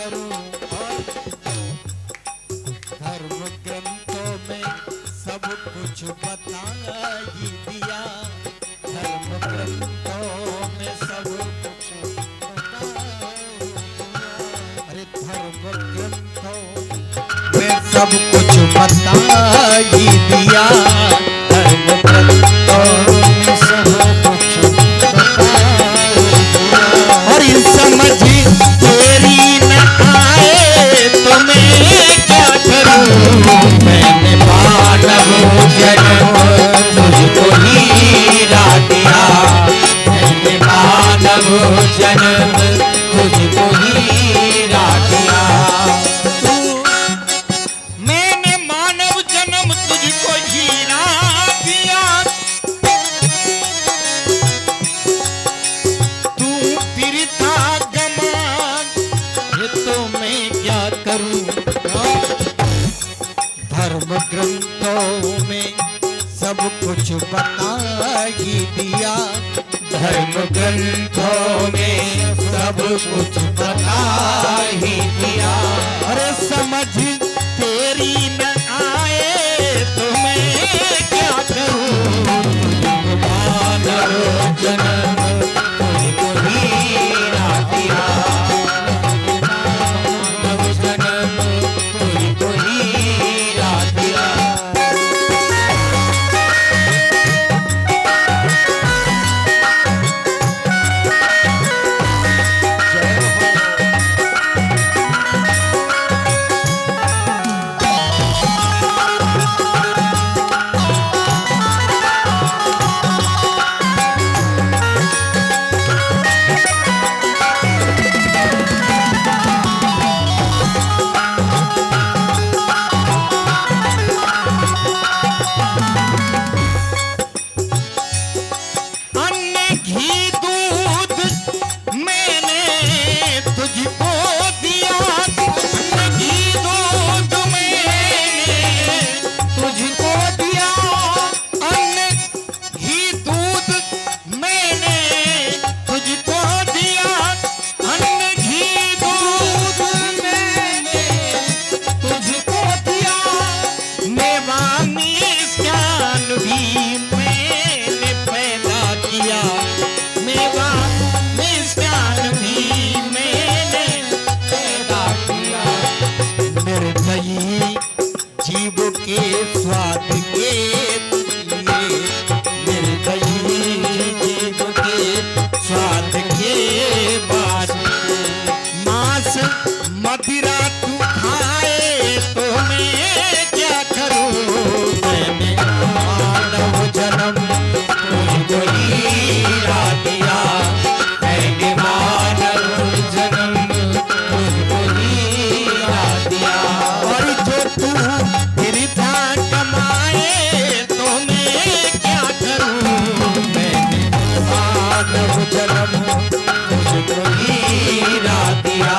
करूं। और धर्म ग्रंथों में सब कुछ बता ही दिया, धर्म ग्रंथों में सब कुछ बता ही दिया। अरे धर्म ग्रंथों में सब कुछ बता ही दिया, धर्म ग्रंथों में सब कुछ बता ही दिया। और समझ तेरी न आए तो मैं क्या करूं, मैंने मानव जन्म तुझको हीरा दिया, मैंने मानव जन्म तुझको हीरा दिया। मैंने मानव जन्म तुझको हीरा दिया, तू फिरता गमान, ये तो मैं क्या करूं। धर्म ग्रंथों में सब कुछ बता ही दिया, धर्म ग्रंथों में सब कुछ बता ही दिया। अरे समझ तेरी न आए तो मैं क्या करूं, मानव जन्म तुझको हीरा दिया, मानव जन्म तुझको हीरा दिया। जीव के स्वाद के लिए निर्दयी, जीव के स्वाद के बाद मांस मदिरा तू खाए तो मैं क्या करूं, मैंने मानव जन्म तुझको हीरा दिया, मैंने मानव जन्म तुझको हीरा दिया। और जो तू फिरता कमाए तो मैं क्या करूं, मैंने मानव जन्म तुझको हीरा दिया।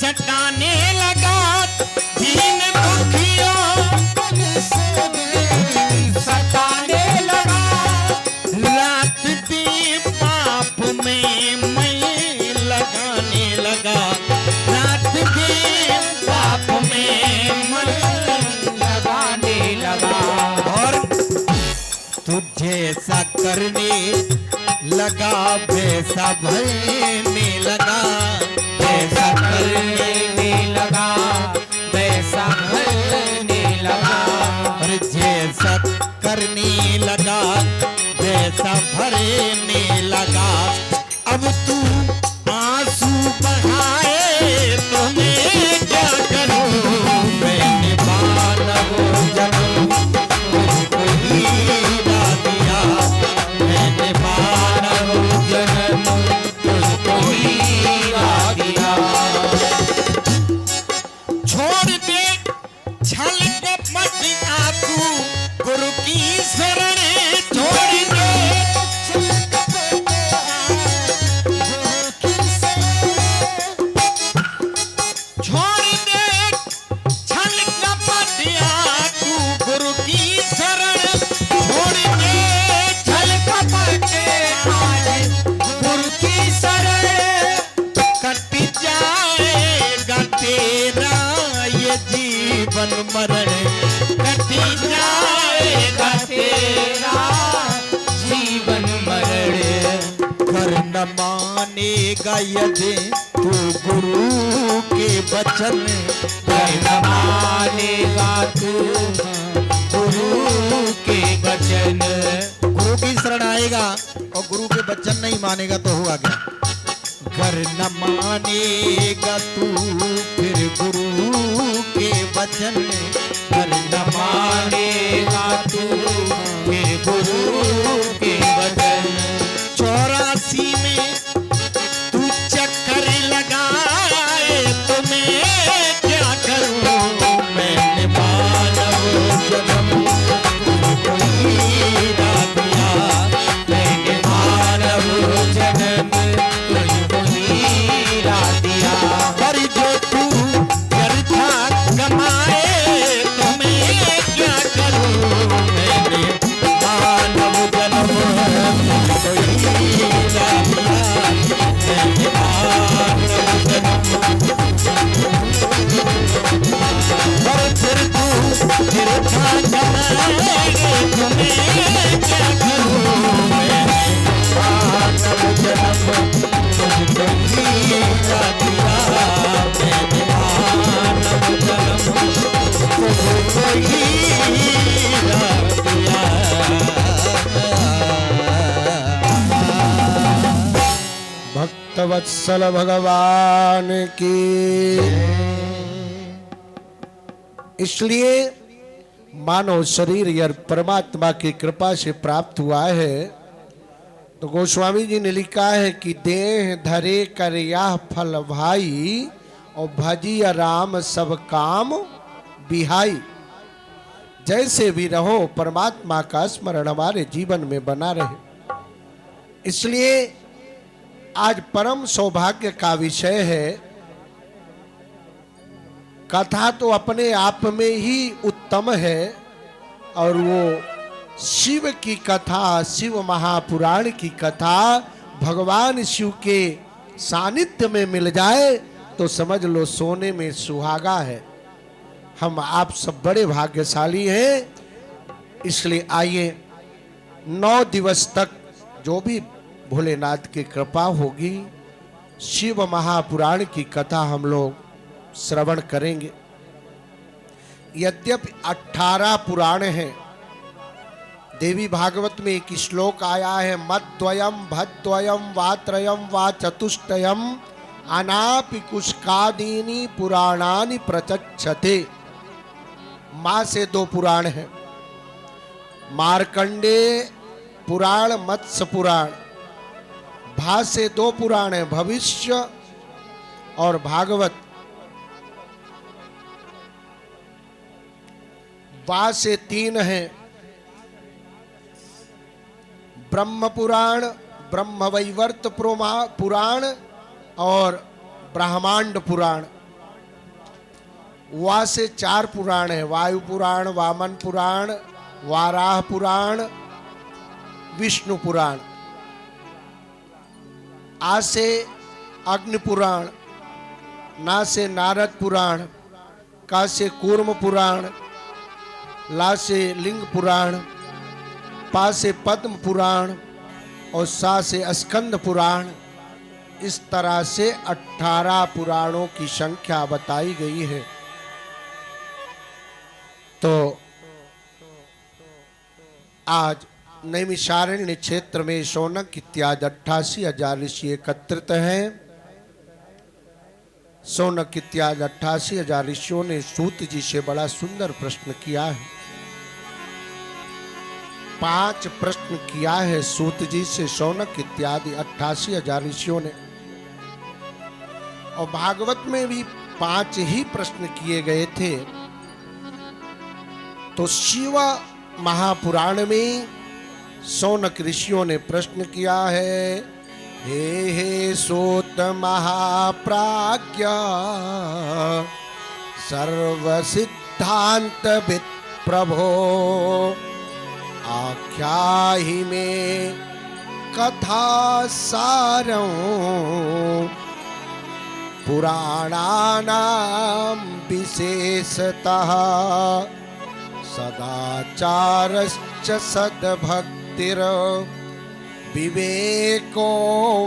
सताने लगा दीन दुखियों सताने लगा, रात दिन पाप में मैं लगाने लगा, रात दिन पाप में मैं लगाने लगा। और तुझे सा करने लगा वैसा भरने लगा, वैसा करने लगा वैसा भरने जीवन मरण कटी जाएगा तेरा जीवन मरण। घर न मानेगा यदि तू गुरु के वचन, घर न मानेगा तू गुरु के वचन। गुरु की शरण आएगा और गुरु के वचन नहीं मानेगा तो हुआ क्या? घर न मानेगा तू फिर गुरु के वचन, घर न मानेगा तू फिर गुरु के वचन। 84 में तू चक्कर लगाए तो मैं क्या करूं? मैंने मानव जन्म तुझको हीरा दिया, मैंने मानव जन्म तुझको हीरा दिया। पर जो तू करता कमाए तो मैं क्या करूं? मैंने मानव जन्म तुझको हीरा दिया, मैंने मानव जन्म। पर फिर तू करता कमाए तो मैं क्या करूं? मैंने मानव जन्म तुझको हीरा दिया, मैंने मानव जन्म तुझको हीरा दिया। भक्तवत्सल भगवान की। इसलिए मानव शरीर यह परमात्मा की कृपा से प्राप्त हुआ है। तो गोस्वामी जी ने लिखा है कि देह धरे कर यह फल भाई, और भजिय राम सब काम बिहाई। जैसे भी रहो परमात्मा का स्मरण हमारे जीवन में बना रहे। इसलिए आज परम सौभाग्य का विषय है। कथा तो अपने आप में ही उत्तम है, और वो शिव की कथा, शिव महापुराण की कथा भगवान शिव के सानिध्य में मिल जाए तो समझ लो सोने में सुहागा है। हम आप सब बड़े भाग्यशाली हैं। इसलिए आइए 9 दिवस तक जो भी भोलेनाथ की कृपा होगी, शिव महापुराण की कथा हम लोग श्रवण करेंगे। यद्यपि 18 पुराण हैं। देवी भागवत में एक श्लोक आया है, मद्वयम भद्वयम वात्रयम वा चतुष्टयम अनापि कुष्कादीनि पुराणानि प्रचक्षते। माँ से 2 पुराण हैं, मार्कंडेय पुराण, मत्स्य पुराण। भा से 2 पुराण हैं, भविष्य और भागवत। वा से 3 हैं, ब्रह्म पुराण, ब्रह्म वैवर्त पुराण और ब्रह्मांड पुराण। वा से 4 पुराण है, वायु पुराण, वामन पुराण, वाराह पुराण, विष्णु पुराण। आ से अग्नि पुराण, ना से नारद पुराण, का से कूर्म पुराण, ला से लिंग पुराण, पा से पद्म पुराण और सा से स्कंद पुराण। इस तरह से 18 पुराणों की संख्या बताई गई है। तो आज नैमिषारण्य क्षेत्र में शौनक इत्यादि 88,000 ऋषि एकत्रित हैं। शौनक इत्यादि 88,000 ऋषियों ने सूत जी से बड़ा सुंदर प्रश्न किया है। 5 प्रश्न किया है सूत जी से शौनक इत्यादि 88,000 ऋषियों ने, और भागवत में भी 5 ही प्रश्न किए गए थे। तो शिव महापुराण में शौनक ऋषियों ने प्रश्न किया है, हे सूत महाप्राज्ञ सर्व सिद्धांत विद प्रभो, आख्याहि में कथा सारं पुराणानां विशेषतः सदाचारश्च सद्भक्तिर् विवेको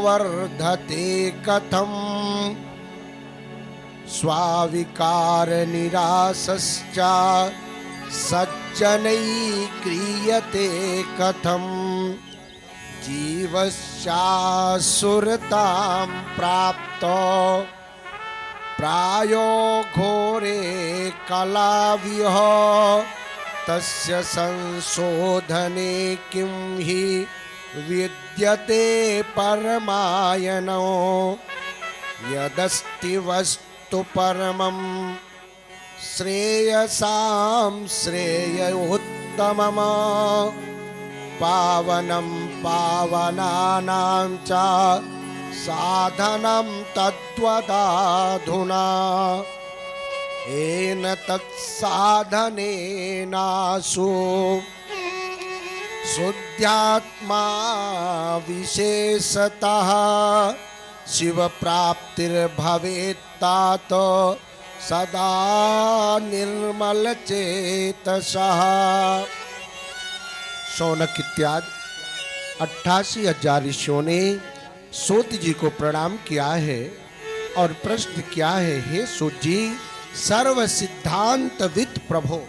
वर्धते कथम् स्वाविकार निरासश्च सज्जनैः क्रियते कथम् जीवश्चासुरतां प्राप्तो प्रायो घोरे कलाविह तस्य संशोधने किं हि विद्यते परमायनो यदस्ति वस्तु परमं श्रेयसां श्रेयोत्तमम् पावनं पावनानां च साधनं तद्वदाधुना येन तत्साधनेनासु शुद्ध्यात्मा विशेषतः शिव प्राप्तिर्भवेत्तात सदा निर्मल चेतसः। शौनक इत्यादि 88,000 ऋषियों ने सूत जी को प्रणाम किया है और प्रश्न किया है, हे सूत जी, सर्व सिद्धांतविद प्रभो,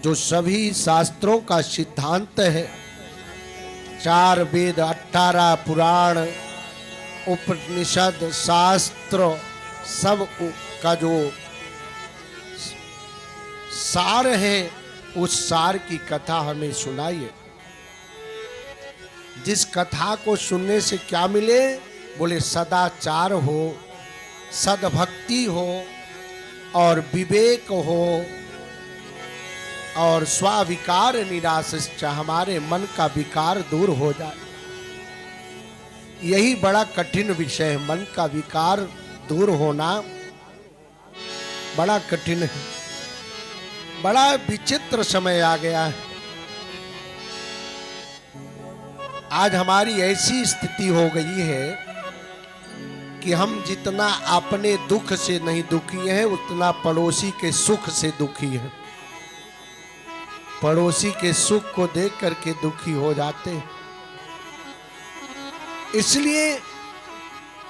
जो सभी शास्त्रों का सिद्धांत है, 4 वेद, 18 पुराण, उपनिषद, शास्त्र, सब का जो सार है, उस सार की कथा हमें सुनाइए। जिस कथा को सुनने से क्या मिले? बोले सदाचार हो, सद्भक्ति हो और विवेक हो और स्वाविकार निरासश्च, हमारे मन का विकार दूर हो जाए। यही बड़ा कठिन विषय है, मन का विकार दूर होना बड़ा कठिन है। बड़ा विचित्र समय आ गया है। आज हमारी ऐसी स्थिति हो गई है कि हम जितना अपने दुख से नहीं दुखी हैं, उतना पड़ोसी के सुख से दुखी हैं। पड़ोसी के सुख को देख करके दुखी हो जाते हैं। इसलिए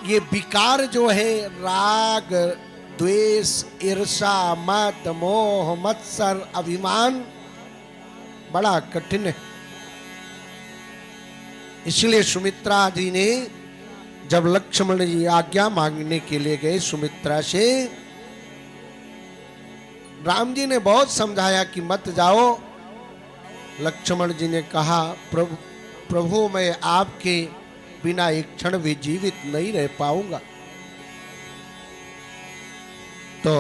ये विकार जो है, राग, द्वेष, ईर्षा, मद, मोह, मत्सर, अभिमान, बड़ा कठिन है। इसलिए सुमित्रा जी ने जब लक्ष्मण जी आज्ञा मांगने के लिए गए सुमित्रा से, राम जी ने बहुत समझाया कि मत जाओ। लक्ष्मण जी ने कहा, प्रभु मैं आपके बिना एक क्षण भी जीवित नहीं रह पाऊंगा। तो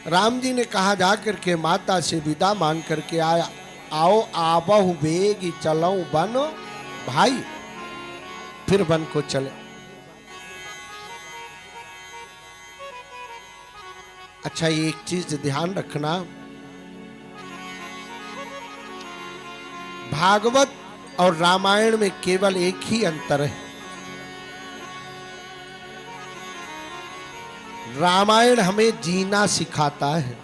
राम जी ने कहा, जाकर के माता से विदा मांग करके आया, आओ आबहु बेगी चलऊं बन भाई। फिर वन को चले। अच्छा, ये एक चीज ध्यान रखना, भागवत और रामायण में केवल एक ही अंतर है। रामायण हमें जीना सिखाता है,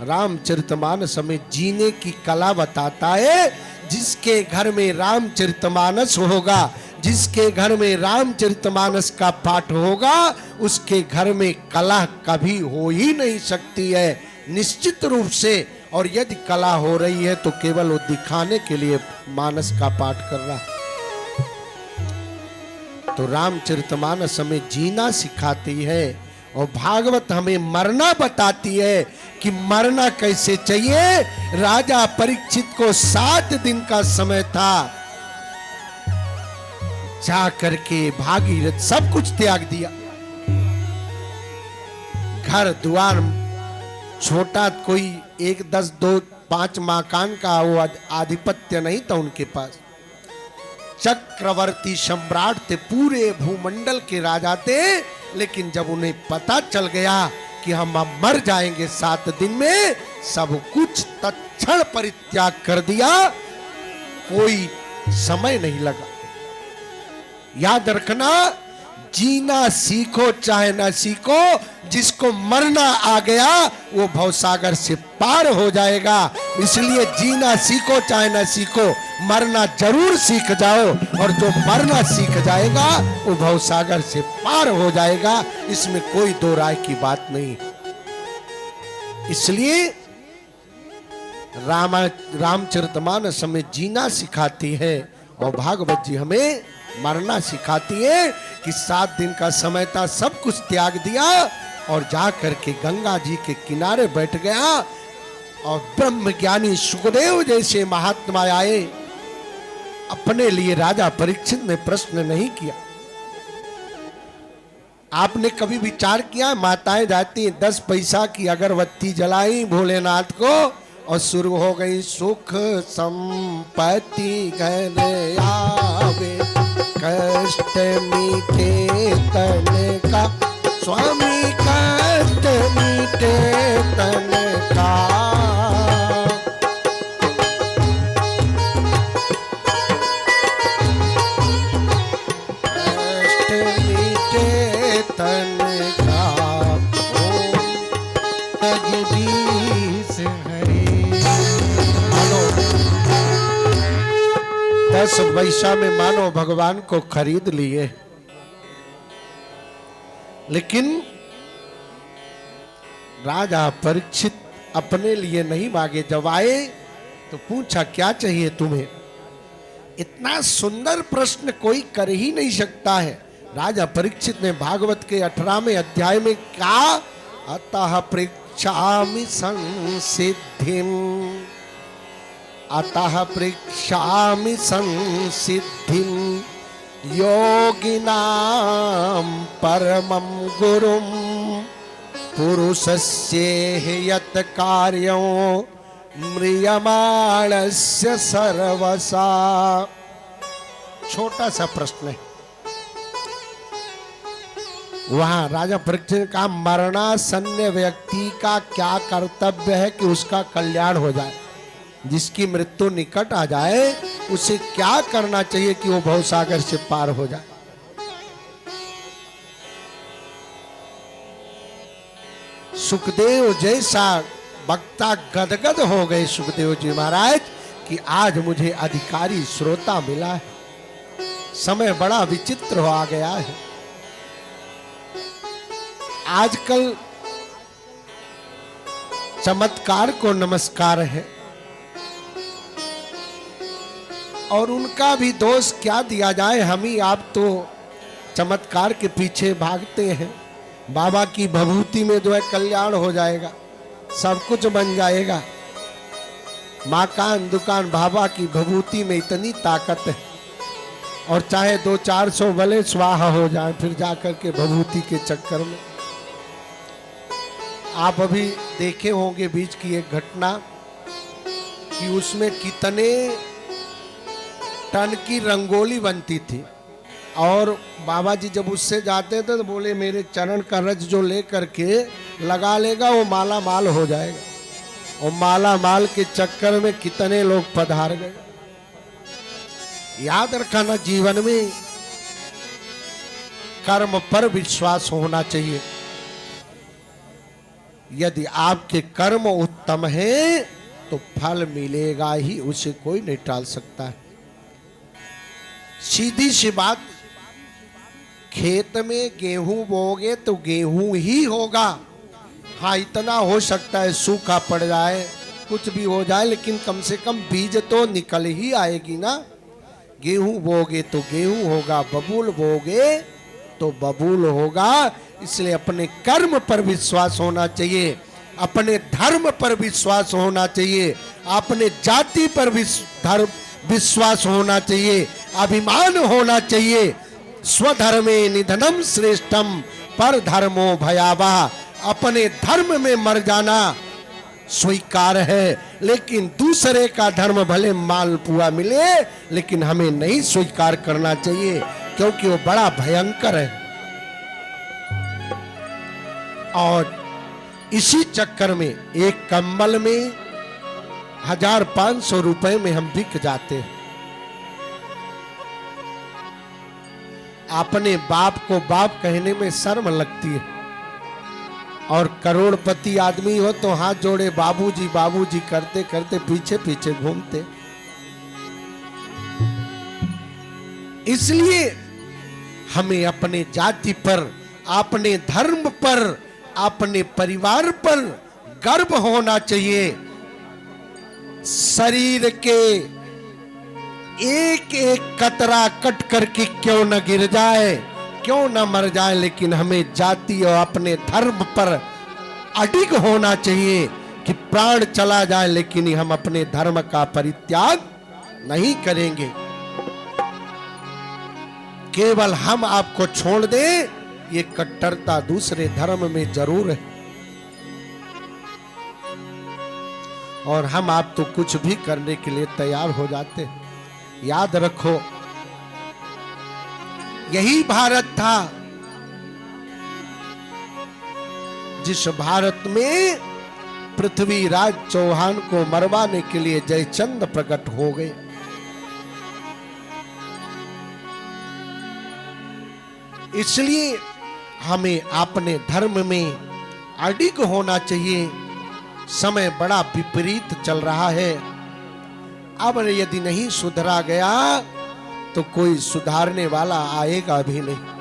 रामचरितमानस हमें जीने की कला बताता है। जिसके घर में रामचरितमानस होगा, जिसके घर में रामचरितमानस का पाठ होगा, उसके घर में कला कभी हो ही नहीं सकती है, निश्चित रूप से। और यदि कला हो रही है तो केवल वो दिखाने के लिए मानस का पाठ कर रहा। तो रामचरितमानस हमें जीना सिखाती है और भागवत हमें मरना बताती है कि मरना कैसे चाहिए। राजा परीक्षित को 7 दिन का समय था, जा करके भागीरथ सब कुछ त्याग दिया। घर द्वार छोटा, कोई 1, 10, 2, 5 मकान का वो आधिपत्य नहीं था उनके पास। चक्रवर्ती सम्राट थे, पूरे भूमंडल के राजा थे। लेकिन जब उन्हें पता चल गया कि हम अब मर जाएंगे 7 दिन में, सब कुछ तत्क्षण परित्याग कर दिया। कोई समय नहीं लगा। याद रखना, जीना सीखो चाहे ना सीखो, जिसको मरना आ गया वो भवसागर से पार हो जाएगा। इसलिए जीना सीखो चाहे ना सीखो, मरना जरूर सीख जाओ, और जो मरना सीख जाएगा वो भवसागर से पार हो जाएगा। इसमें कोई दो राय की बात नहीं। इसलिए रामचरितमानस हमें जीना सिखाती है और भागवत जी हमें मरना सिखाती है कि 7 दिन का समय था, सब कुछ त्याग दिया और जा करके गंगा जी के किनारे बैठ गया। और ब्रह्म ज्ञानी सुखदेव जैसे महात्मा आए, अपने लिए राजा परीक्षित ने प्रश्न नहीं किया। आपने कभी विचार किया, माताएं जाती 10 पैसा की अगरबत्ती जलाई भोलेनाथ को और शुरू हो गई सुख संपत्ति घर आवे, कष्ट मीठे तन का स्वामी, कष्ट मीठे तन का। कष्ट मीठे तन का, जगदीश हरे। 10 पैसा में मानो भगवान को खरीद लिए, लेकिन राजा परीक्षित अपने लिए नहीं मांगे। जब आए तो पूछा क्या चाहिए तुम्हें? इतना सुंदर प्रश्न कोई कर ही नहीं सकता है। राजा परीक्षित ने भागवत के 18वें अध्याय में कहा, अतः परीक्षामि संसिद्धिम, अतः परीक्षामि संसिद्धिम योगिनां परमं गुरुं, पुरुषस्येह यत् कार्यं म्रियमाणस्य सर्वसा। छोटा सा प्रश्न है। वहां राजा परीक्षित ने कहा, मरणासन्न व्यक्ति का क्या कर्तव्य है कि उसका कल्याण हो जाए? जिसकी मृत्यु निकट आ जाए उसे क्या करना चाहिए कि वो भवसागर से पार हो जाए? सुखदेव जैसा वक्ता गदगद हो गए सुखदेव जी महाराज कि आज मुझे अधिकारी श्रोता मिला है। समय बड़ा विचित्र हो आ गया है। आजकल चमत्कार को नमस्कार है, और उनका भी दोष क्या दिया जाए। हम ही आप तो चमत्कार के पीछे भागते हैं। बाबा की भभूति में जो है कल्याण हो जाएगा, सब कुछ बन जाएगा। मकान दुकान बाबा की भभूति में इतनी ताकत है, और चाहे 200-400 भले स्वाहा हो जाए फिर जाकर के भभूति के चक्कर में। आप अभी देखे होंगे बीच की एक घटना कि उसमें कितने टन की रंगोली बनती थी, और बाबा जी जब उससे जाते थे तो बोले मेरे चरण का रज जो ले करके लगा लेगा वो माला माल हो जाएगा। और माला माल के चक्कर में कितने लोग पधार गए। याद रखना, जीवन में कर्म पर विश्वास होना चाहिए। यदि आपके कर्म उत्तम हैं तो फल मिलेगा ही, उसे कोई नहीं टाल सकता है। सीधी सी बात, खेत में गेहूं बोओगे तो गेहूं ही होगा। हाँ, इतना हो सकता है सूखा पड़ जाए, कुछ भी हो जाए, लेकिन कम से कम बीज तो निकल ही आएगी ना। गेहूं बोओगे तो गेहूं होगा, बबूल बोओगे तो बबूल होगा। इसलिए अपने कर्म पर विश्वास होना चाहिए, अपने धर्म पर विश्वास होना चाहिए, अपने जाति पर विश्वास होना चाहिए, अभिमान होना चाहिए। स्वधर्मे निधनम श्रेष्ठम पर धर्मो भयावह। अपने धर्म में मर जाना स्वीकार है, लेकिन दूसरे का धर्म भले मालपुआ मिले लेकिन हमें नहीं स्वीकार करना चाहिए, क्योंकि वो बड़ा भयंकर है। और इसी चक्कर में एक कंबल में 1500 रुपए में हम बिक जाते हैं। अपने बाप को बाप कहने में शर्म लगती है, और करोड़पति आदमी हो तो हाथ जोड़े बाबूजी बाबूजी करते करते पीछे पीछे घूमते। इसलिए हमें अपने जाति पर, अपने धर्म पर, अपने परिवार पर गर्व होना चाहिए। शरीर के एक एक कतरा कट करके क्यों न गिर जाए, क्यों न मर जाए, लेकिन हमें जाति और अपने धर्म पर अडिग होना चाहिए कि प्राण चला जाए लेकिन हम अपने धर्म का परित्याग नहीं करेंगे। केवल हम आपको छोड़ दें, ये कट्टरता दूसरे धर्म में जरूर है, और हम आप तो कुछ भी करने के लिए तैयार हो जाते। याद रखो, यही भारत था जिस भारत में पृथ्वीराज चौहान को मरवाने के लिए जयचंद प्रकट हो गए। इसलिए हमें अपने धर्म में अडिग होना चाहिए। समय बड़ा विपरीत चल रहा है, अब यदि नहीं सुधरा गया तो कोई सुधारने वाला आएगा भी नहीं।